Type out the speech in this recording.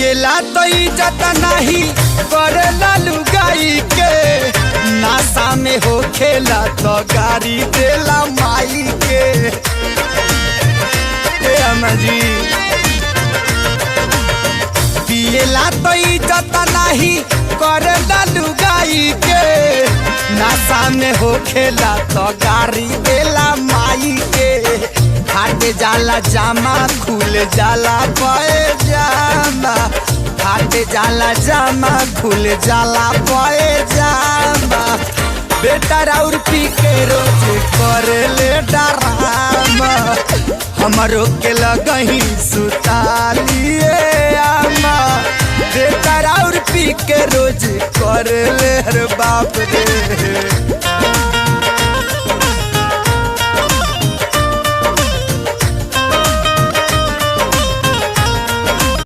पिएला तो इज्जत नहीं करेला लुगाई के, नासा में हो खेला तो गाड़ी देला माई के। जी पिएला तो इज्जत नहीं करेला लुगाई के, नासा में हो खेला तो गाड़ी देला माई के। फाटे जाला जामा खुल जाला पाए जामा, फाटे जाला जामा खुल जाला पाए जामा। बेटा और पी के रोज कर ले डरामा, हमरो के लगही सुतालिए आमा। बेटा और पी के रोज कर ले रे बाप रे।